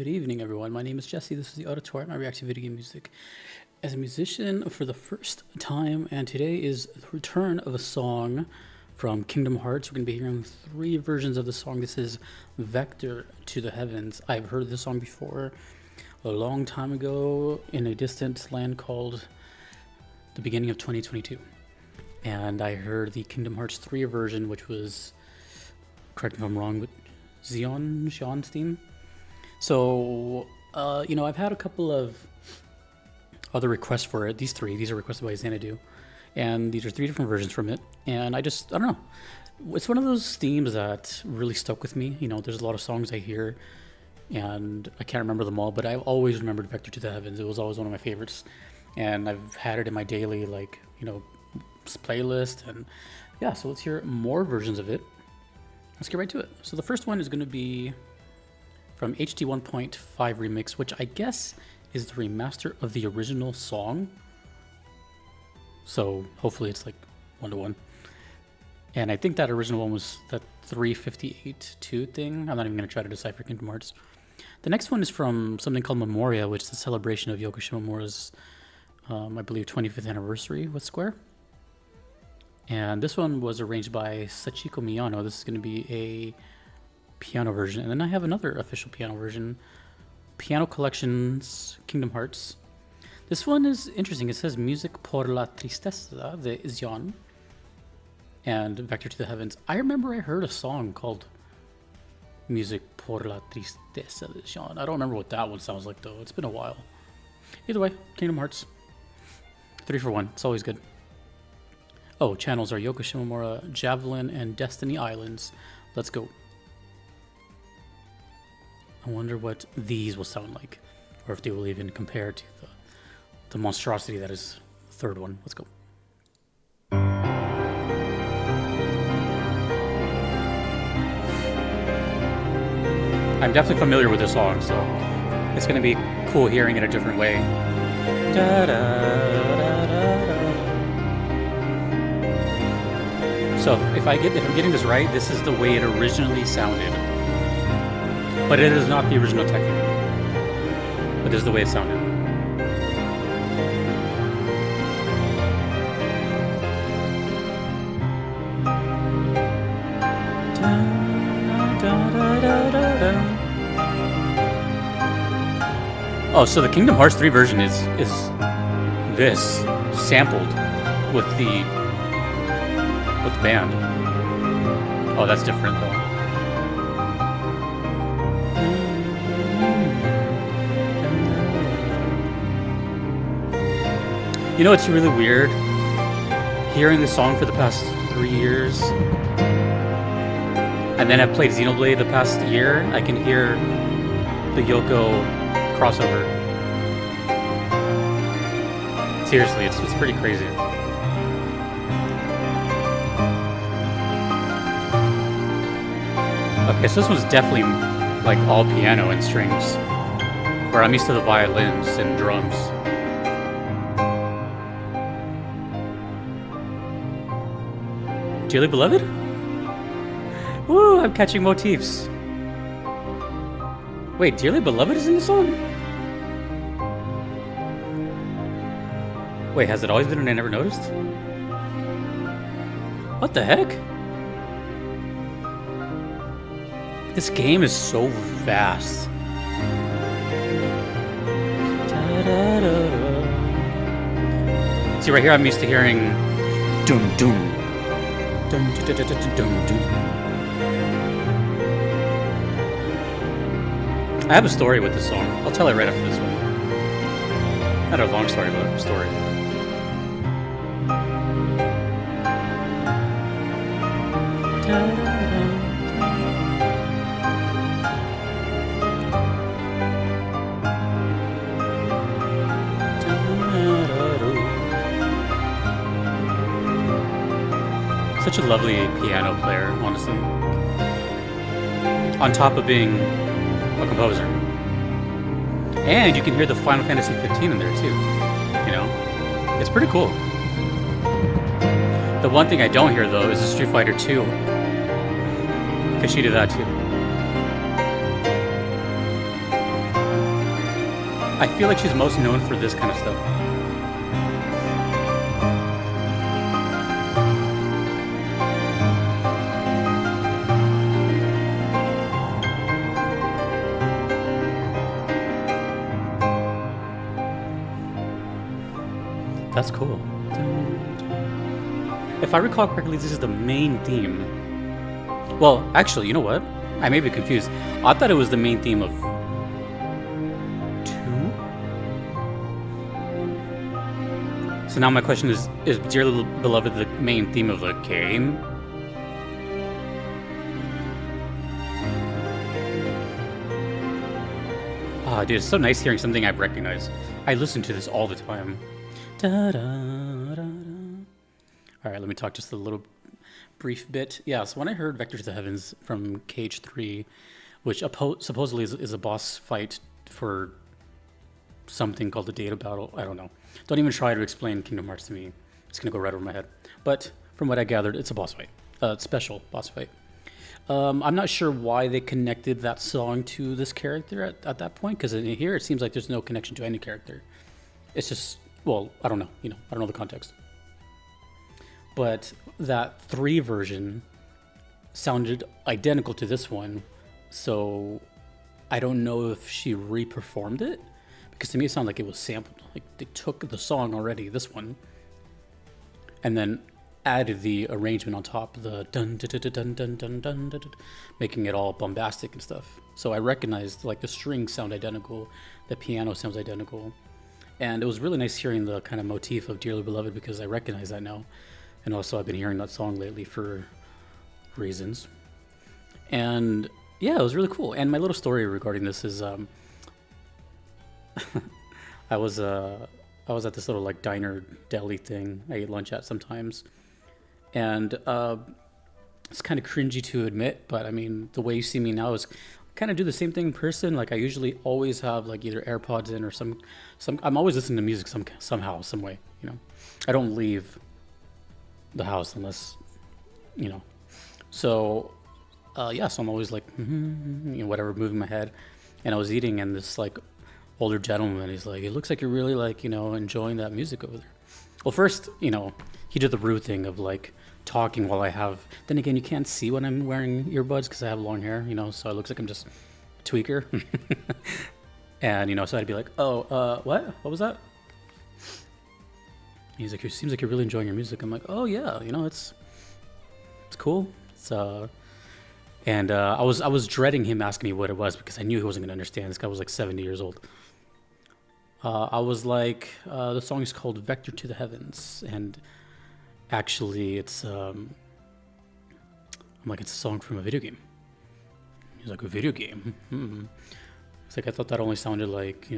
Good evening, everyone. My name is Jesse. This is the Auditorium. I react to video game music as a musician for the first time, and today is the return of a song from Kingdom Hearts. We're going to be hearing three versions of the song. This is Vector to the Heavens. I've heard this song before a long time ago in a distant land called the beginning of 2022. And I heard the Kingdom Hearts 3 version, which was, correct me if I'm wrong, but Xion's theme. So, I've had a couple of other requests for it. These are requested by Xanadu. And these are three different versions from it. And I don't know. It's one of those themes that really stuck with me. There's a lot of songs I hear, and I can't remember them all, but I've always remembered Vector to the Heavens. It was always one of my favorites. And I've had it in my daily, playlist. And yeah, so let's hear more versions of it. Let's get right to it. So the first one is going to be from HD 1.5 ReMIX, which I guess is the remaster of the original song. So hopefully it's like 1-to-1. And I think that original one was that 358.2 thing. I'm not even going to try to decipher Kingdom Hearts. The next one is from something called Memoria, which is a celebration of Yoko Shimomura's, I believe, 25th anniversary with Square. And this one was arranged by Sachiko Miyano. This is going to be a piano version. And then I have another official piano version, Piano Collections Kingdom Hearts. This one is interesting. It says Music por la Tristeza de Xion and Vector to the Heavens. I remember I heard a song called Music por la Tristeza de Xion. I don't remember what that one sounds like, though. It's been a while. Either way, Kingdom Hearts. 3 for 1. It's always good. Oh, channels are Yoko Shimomura, Javelin, and Destiny Islands. Let's go. I wonder what these will sound like, or if they will even compare to the monstrosity that is the third one. Let's go. I'm definitely familiar with this song, so it's going to be cool hearing it a different way. Da, da, da, da, da. So if I'm getting this right, this is the way it originally sounded. But it is not the original technique. But this is the way it sounded. Oh, so the Kingdom Hearts 3 version is this sampled with the band. Oh, that's different though. It's really weird hearing the song for the past 3 years, and then I've played Xenoblade the past year. I can hear the Yoko crossover. Seriously, it's pretty crazy. Okay, so this one's definitely like all piano and strings, where I'm used to the violins and drums. Dearly Beloved? Woo, I'm catching motifs. Wait, Dearly Beloved is in the song? Wait, has it always been and I never noticed? What the heck? This game is so vast. See, right here I'm used to hearing dum dum. Dum, dum, dum, dum, dum, dum. I have a story with this song. I'll tell it right after this one. Not a long story, but a story. Such a lovely piano player, honestly. On top of being a composer. And you can hear the Final Fantasy 15 in there too. It's pretty cool. The one thing I don't hear though is the Street Fighter 2. Because she did that too. I feel like she's most known for this kind of stuff. That's cool. If I recall correctly, this is the main theme. Well, actually, you know what? I may be confused. I thought it was the main theme of 2. So now my question is Dearly Beloved the main theme of the game? Oh, dude, it's so nice hearing something I've recognized. I listen to this all the time. Da, da, da, da. All right, let me talk just a little brief bit. Yeah, so when I heard Vector to the Heavens from Cage 3, which supposedly is a boss fight for something called the Data Battle, I don't know. Don't even try to explain Kingdom Hearts to me. It's going to go right over my head. But from what I gathered, it's a boss fight, special boss fight. I'm not sure why they connected that song to this character at that point, because in here it seems like there's no connection to any character. It's just, well, I don't know. I don't know the context. But that 3 version sounded identical to this one, so I don't know if she re-performed it, because to me it sounded like it was sampled. Like they took the song already, this one, and then added the arrangement on top, the dun dun dun dun dun dun dun, dun, making it all bombastic and stuff. So I recognized like the strings sound identical, the piano sounds identical, and it was really nice hearing the kind of motif of Dearly Beloved, because I recognize that now. And also I've been hearing that song lately for reasons. And yeah, it was really cool. And my little story regarding this is I was at this little like diner deli thing I eat lunch at sometimes. And it's kind of cringy to admit, but I mean, the way you see me now is kind of do the same thing in person. Like I usually always have like either AirPods in or some I'm always listening to music somehow, some way, I don't leave the house unless, so yeah, so I'm always like whatever, moving my head. And I was eating, and this like older gentleman, he's like, it looks like you're really like enjoying that music over there. Well, first, he did the rude thing of like talking while I have, then again, you can't see when I'm wearing earbuds because I have long hair, so it looks like I'm just a tweaker. And so I'd be like, oh, what was that? He's like, it seems like you're really enjoying your music. I'm like, oh yeah, it's cool. It's and I was dreading him asking me what it was, because I knew he wasn't gonna understand. This guy was like 70 years old. I was like, the song is called Vector to the Heavens, and actually it's I'm like, it's a song from a video game. He's like, a video game? It's like, I thought that only sounded like,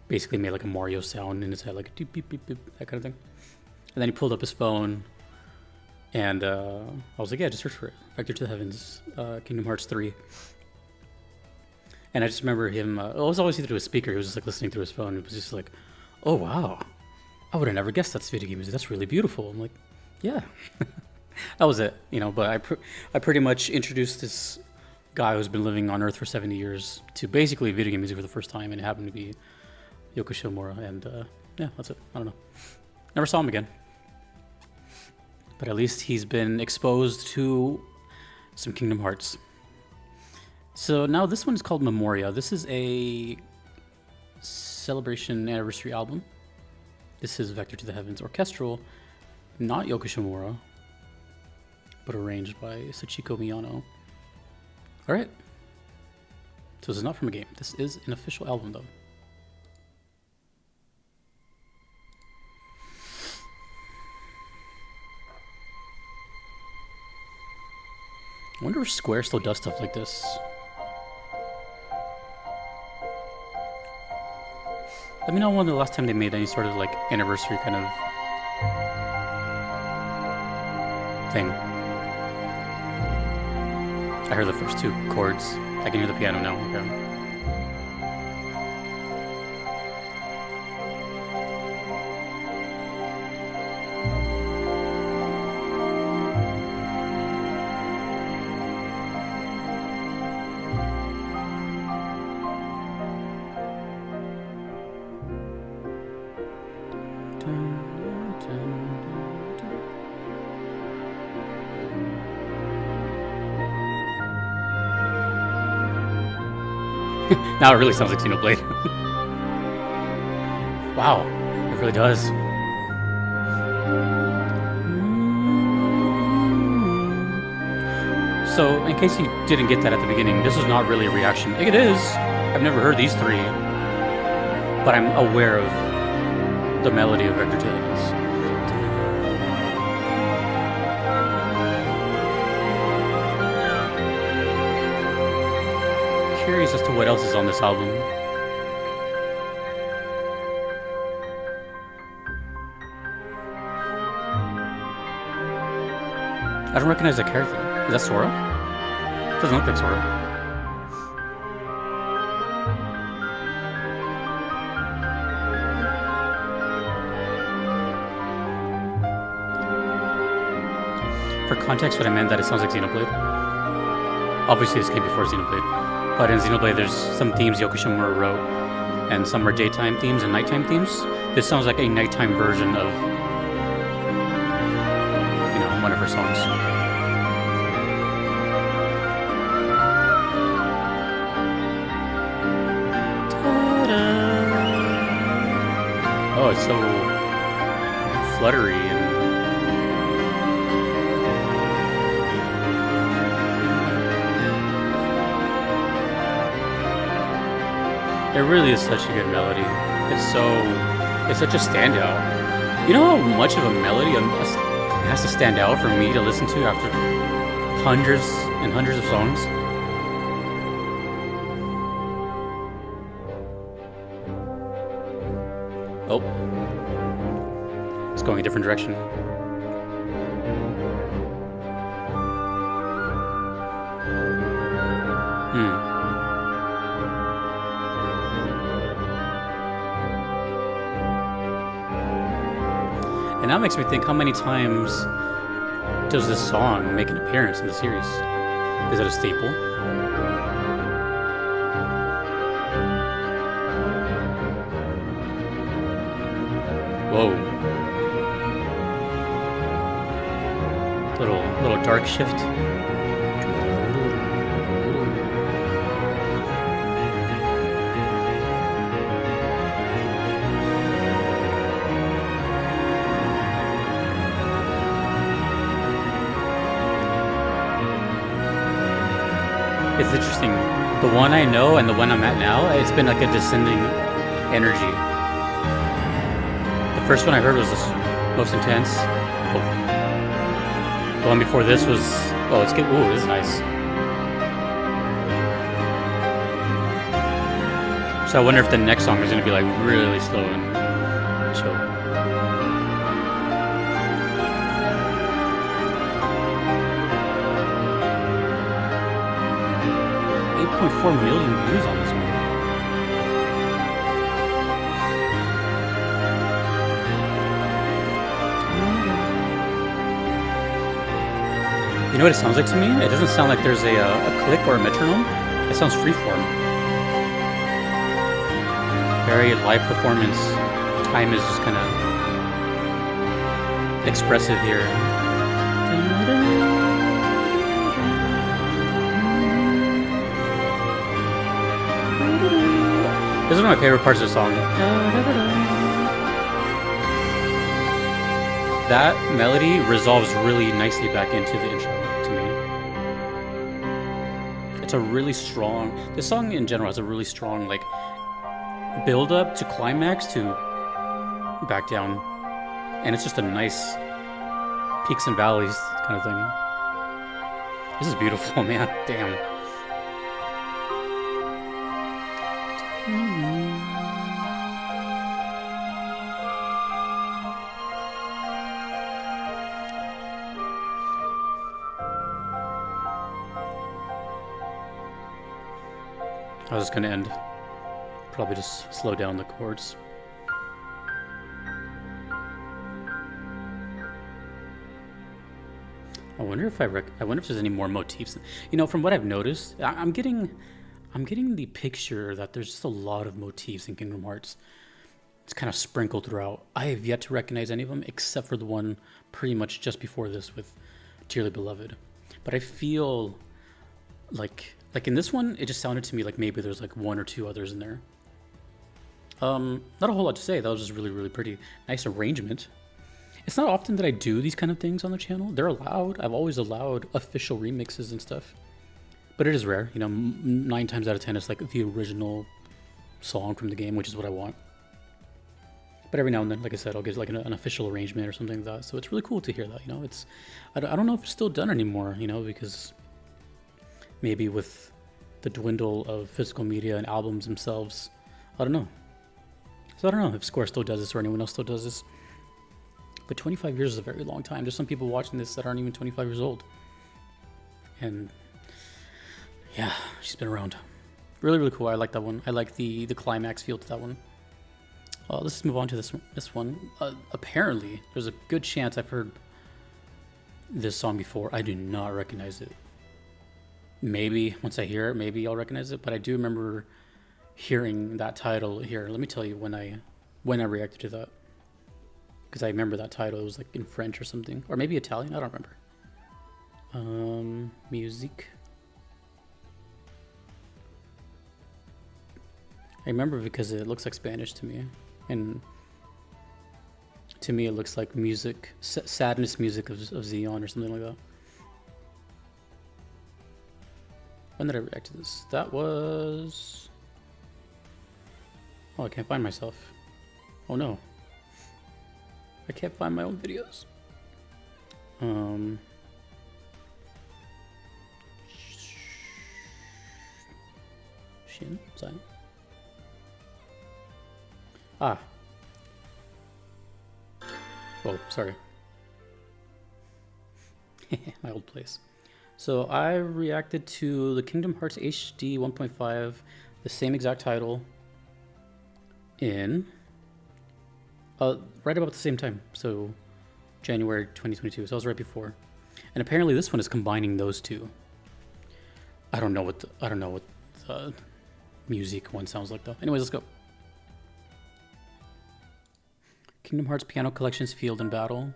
basically made like a Mario sound in his head, like a beep, beep, beep, beep, that kind of thing. And then he pulled up his phone, and I was like, yeah, just search for it. Vector to the Heavens, Kingdom Hearts 3. And I just remember him, I was always through his speaker, he was just like listening through his phone. It was just like, oh wow, I would have never guessed that's video game music. That's really beautiful. I'm like, yeah. That was it, but I pretty much introduced this guy who's been living on Earth for 70 years to basically video game music for the first time, and it happened to be Yoko Shimomura, and yeah, that's it. I don't know. Never saw him again. But at least he's been exposed to some Kingdom Hearts. So now this one is called Memoria. This is a celebration anniversary album. This is Vector to the Heavens Orchestral, not Yoko Shimomura, but arranged by Sachiko Miyano. All right. So this is not from a game. This is an official album, though. I wonder if Square still does stuff like this. Let me know when the last time they made any sort of like anniversary kind of thing. I heard the first 2 chords. I can hear the piano now. Okay. Now it really sounds like Xenoblade. Wow, it really does. So, in case you didn't get that at the beginning, this is not really a reaction. It is. I've never heard these three, but I'm aware of the melody of Vector Tales. Curious as to what else is on this album. I don't recognize that character. Is that Sora? Doesn't look like Sora. For context, what I meant that it sounds like Xenoblade. Obviously, this came before Xenoblade. But in Xenoblade, there's some themes Yoko Shimomura wrote, and some are daytime themes and nighttime themes. This sounds like a nighttime version of, one of her songs. Oh, it's so fluttery and it really is such a good melody. It's such a standout. You know how much of a melody it has to stand out for me to listen to after hundreds and hundreds of songs? Oh. It's going a different direction. And that makes me think, how many times does this song make an appearance in the series? Is it a staple? Whoa. Little dark shift. It's interesting. The one I know and the one I'm at now, it's been like a descending energy. The first one I heard was the most intense. Oh. The one before this was... Oh, it's good. Ooh, this is nice. So I wonder if the next song is going to be like really slow and chill. 8.4 million views on this one. You know what it sounds like to me? It doesn't sound like there's a click or a metronome. It sounds freeform. Very live performance. Time is just kind of expressive here. This is one of my favorite parts of the song. That melody resolves really nicely back into the intro to me. It's a really strong... This song in general has a really strong build up to climax to back down. And it's just a nice peaks and valleys kind of thing. This is beautiful, man. Damn. I was just gonna end. Probably just slow down the chords. I wonder if there's any more motifs. From what I've noticed, I'm getting the picture that there's just a lot of motifs in Kingdom Hearts. It's kind of sprinkled throughout. I have yet to recognize any of them except for the one pretty much just before this with Dearly Beloved. But I feel like Like in this one, it just sounded to me like maybe there's like one or two others in there. Not a whole lot to say. That was just really, really pretty. Nice arrangement. It's not often that I do these kind of things on the channel. They're allowed. I've always allowed official remixes and stuff. But it is rare. You know, 9 times out of 10, it's like the original song from the game, which is what I want. But every now and then, like I said, I'll get like an official arrangement or something like that. So it's really cool to hear that, you know. I don't know if it's still done anymore, you know, because maybe with the dwindle of physical media and albums themselves, I don't know. So I don't know if Square still does this or anyone else still does this. But 25 years is a very long time. There's some people watching this that aren't even 25 years old. And yeah, she's been around. Really, really cool. I like that one. I like the climax feel to that one. Let's move on to this one. Apparently, there's a good chance I've heard this song before. I do not recognize it. Maybe once I hear it, maybe I'll recognize it. But I do remember hearing that title here. Let me tell you when I reacted to that, because I remember that title. It was like in French or something, or maybe Italian. I don't remember. Music. I remember because it looks like Spanish to me, and to me it looks like music, sadness music of Xeon or something like that. When did I react to this? That was... Oh, I can't find myself. Oh no. I can't find my own videos. Shin? Zai? Ah. Oh, sorry. My old place. So I reacted to the Kingdom Hearts HD 1.5, the same exact title, in right about the same time. So January 2022. So I was right before. And apparently this one is combining those two. I don't know what the music one sounds like though. Anyways, let's go. Kingdom Hearts Piano Collections Field and Battle.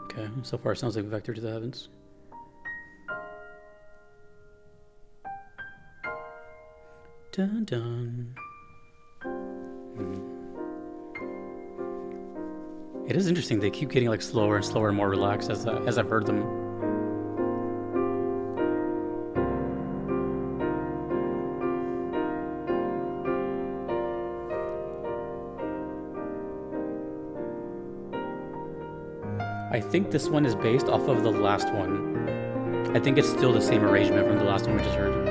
Okay, so far it sounds like Vector to the Heavens. Dun dun. It is interesting, they keep getting like slower and slower and more relaxed as I've heard them. I think this one is based off of the last one. I think it's still the same arrangement from the last one we just heard.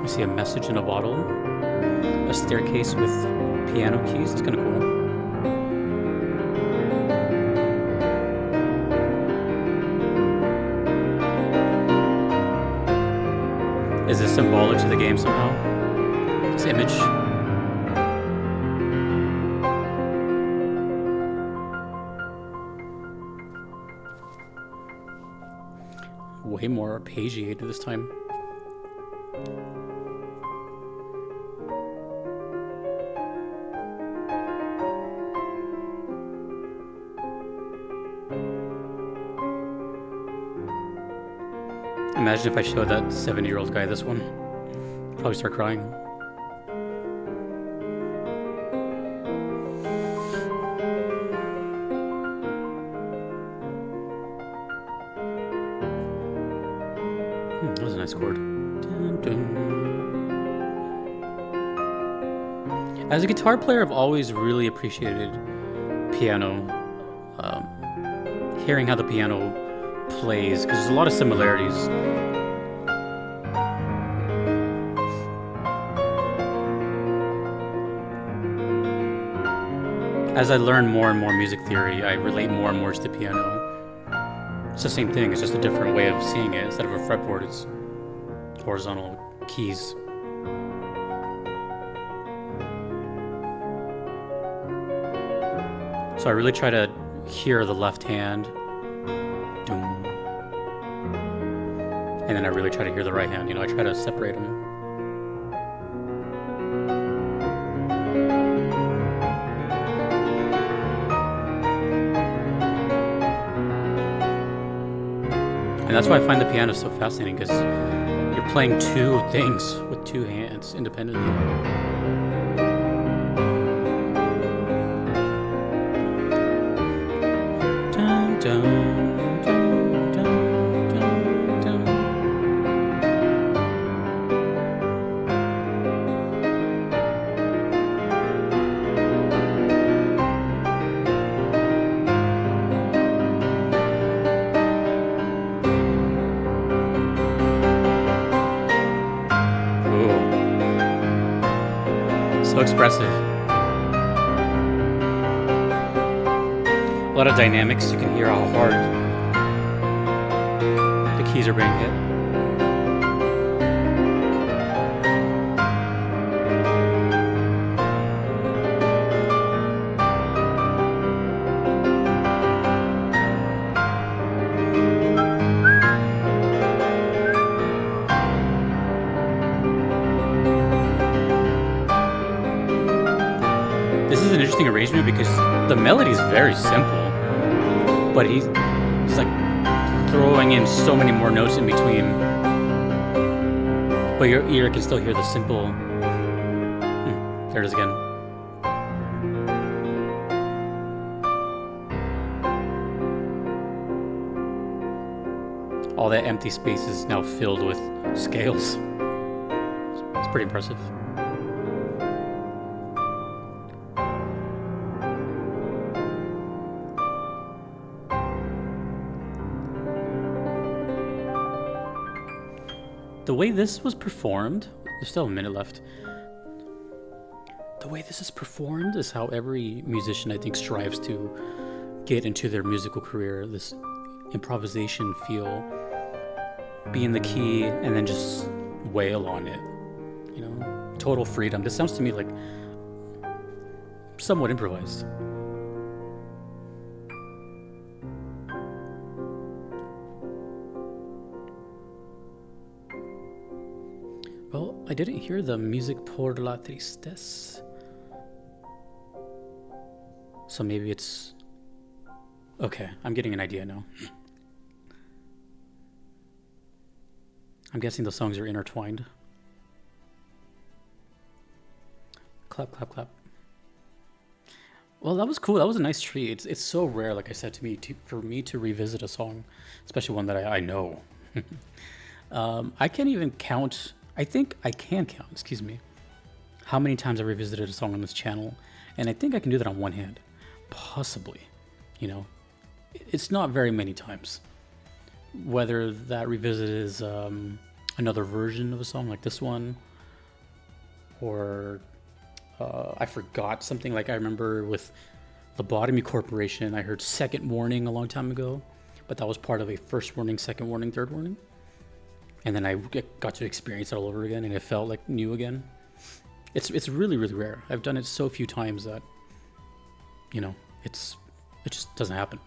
I see a message in a bottle. A staircase with piano keys. It's kind of cool. Is this symbolic to the game somehow? This image? Way more arpeggiated this time. Imagine if I showed that 70-year-old guy this one. Probably start crying. That was a nice chord. Dun, dun. As a guitar player, I've always really appreciated piano. Hearing how the piano plays, because there's a lot of similarities. As I learn more and more music theory, I relate more and more to the piano. It's the same thing, it's just a different way of seeing it. Instead of a fretboard, it's horizontal keys. So I really try to hear the left hand. Doom. and then I really try to hear the right hand. You know, I try to separate them. And that's why I find the piano so fascinating, because you're playing two things with two hands independently. Dun, dun, dun, dun, dun, dun. So expressive. A lot of dynamics. You can hear how hard the keys are being hit. This is an interesting arrangement because the melody is very simple, but he's like throwing in so many more notes in between, but your ear can still hear the simple. There it is again. All that empty space is now filled with scales. It's pretty impressive. The way this was performed, there's still a minute left. The way this is performed is how every musician, I think, strives to get into their musical career. This improvisation feel, be in the key, and then just wail on it. You know, total freedom. This sounds to me like somewhat improvised. Well, I didn't hear the music por la tristesse. So maybe it's... Okay, I'm getting an idea now. I'm guessing the songs are intertwined. Clap, clap, clap. Well, that was cool. That was a nice treat. It's so rare, like I said, for me to revisit a song, especially one that I know. I can't even count... I think I can count, excuse me, how many times I revisited a song on this channel. And I think I can do that on one hand. Possibly. You know, it's not very many times. Whether that revisit is another version of a song like this one, or I forgot something. Like I remember with Lobotomy Corporation, I heard Second Warning a long time ago, but that was part of a first warning, second warning, third warning. And then I got to experience it all over again, and it felt like new again. It's really, really rare. I've done it so few times that, you know, it just doesn't happen.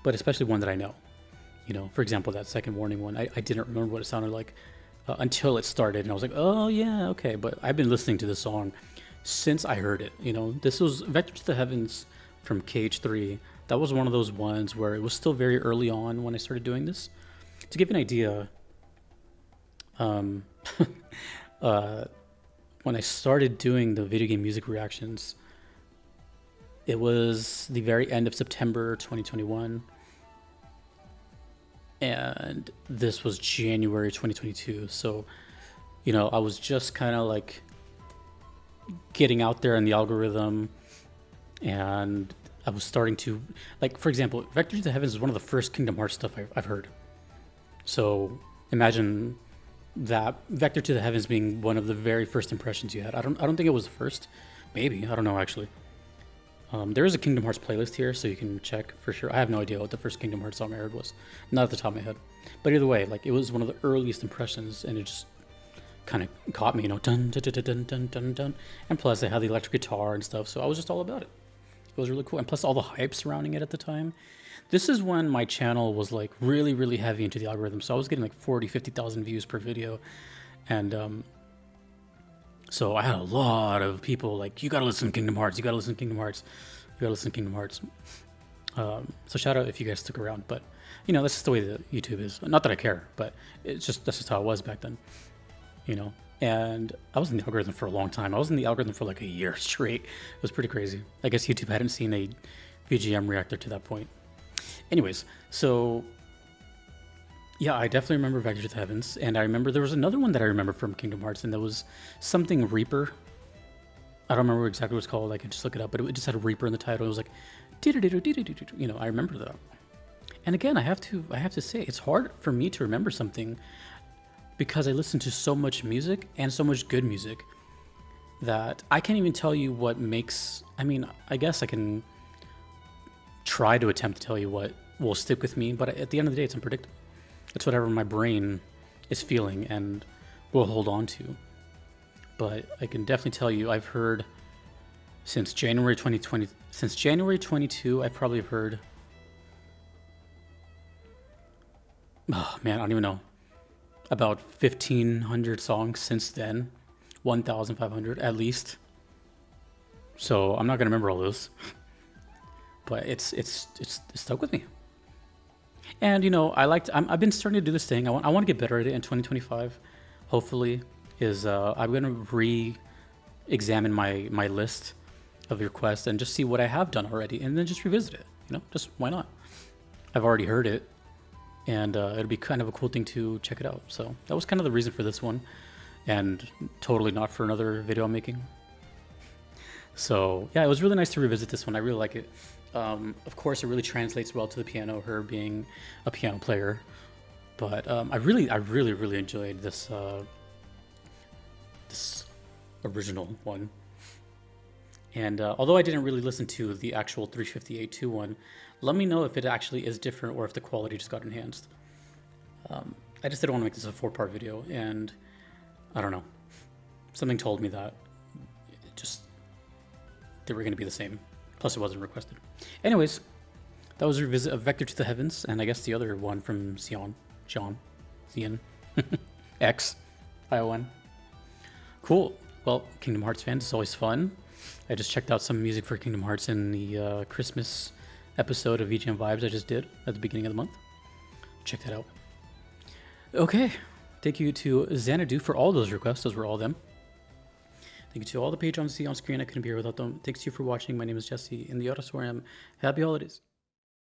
But especially one that I know. You know, for example, that Second Warning one, I didn't remember what it sounded like until it started, and I was like, oh yeah, okay. But I've been listening to this song since I heard it. You know, this was Vector to the Heavens from KH3. That was one of those ones where it was still very early on when I started doing this. To give you an idea, when I started doing the video game music reactions, it was the very end of September 2021, and this was January 2022. So, you know, I was just kind of like getting out there in the algorithm, and I was starting to, like, for example, Vector to the Heavens is one of the first Kingdom Hearts stuff I've heard. So imagine that Vector to the Heavens being one of the very first impressions you had. I don't think it was the first. Maybe. I don't know, actually. There is a Kingdom Hearts playlist here, so you can check for sure. I have no idea what the first Kingdom Hearts song I heard was. Not at the top of my head. But either way, like, it was one of the earliest impressions, and it just kind of caught me, you know, dun, dun, dun, dun, dun, dun, dun. And plus, they had the electric guitar and stuff, so I was just all about it. was really cool. And plus all the hype surrounding it at the time. This is when my channel was like really, really heavy into the algorithm. So I was getting like 40, 50,000 views per video. And so I had a lot of people like, you gotta listen to Kingdom Hearts, you gotta listen to Kingdom Hearts, you gotta listen to Kingdom Hearts. So shout out if you guys stuck around, but you know, that's just the way that YouTube is. Not that I care, but it's just, that's just how it was back then, you know? And I was in the algorithm for a long time. I was in the algorithm for like a year straight. It was pretty crazy. I guess YouTube hadn't seen a VGM reactor to that point. Anyways, so yeah, I definitely remember Vector to the Heavens. And I remember there was another one that I remember from Kingdom Hearts, and that was something Reaper. I don't remember exactly what it's called. I could just look it up, but it just had a Reaper in the title. It was like, you know, I remember that. And again, I have to say, it's hard for me to remember something because I listen to so much music and so much good music that I can't even tell you what makes, I mean, I guess I can try to attempt to tell you what will stick with me, but at the end of the day, it's unpredictable. It's whatever my brain is feeling and will hold on to. But I can definitely tell you, I've heard since January 2020, since January 22, I've probably heard, oh man, I don't even know, about 1,500 songs since then, 1,500 at least. So I'm not gonna remember all those, but it's stuck with me. And you know, I've been starting to do this thing. I want to get better at it in 2025. Hopefully, I'm gonna re-examine my list of requests and just see what I have done already, and then just revisit it. You know, just why not? I've already heard it, and it'll be kind of a cool thing to check it out. So that was kind of the reason for this one, and totally not for another video I'm making. So yeah, it was really nice to revisit this one. I really like it. Of course, it really translates well to the piano, her being a piano player. But I really enjoyed this this original one. And although I didn't really listen to the actual 358.2 one, let me know if it actually is different or if the quality just got enhanced. I just didn't want to make this a 4-part video, and I don't know. Something told me that they were going to be the same. Plus, it wasn't requested. Anyways, that was a revisit of Vector to the Heavens, and I guess the other one from Xion, X, ION. Cool. Well, Kingdom Hearts fans, it's always fun. I just checked out some music for Kingdom Hearts in the Christmas episode of VGM Vibes I just did at the beginning of the month. Check that out. Okay. Thank you to Xanadu for all those requests. Those were all them. Thank you to all the patrons you see on screen. I couldn't be here without them. Thanks to you for watching. My name is Jesse in the auditorium. Happy holidays.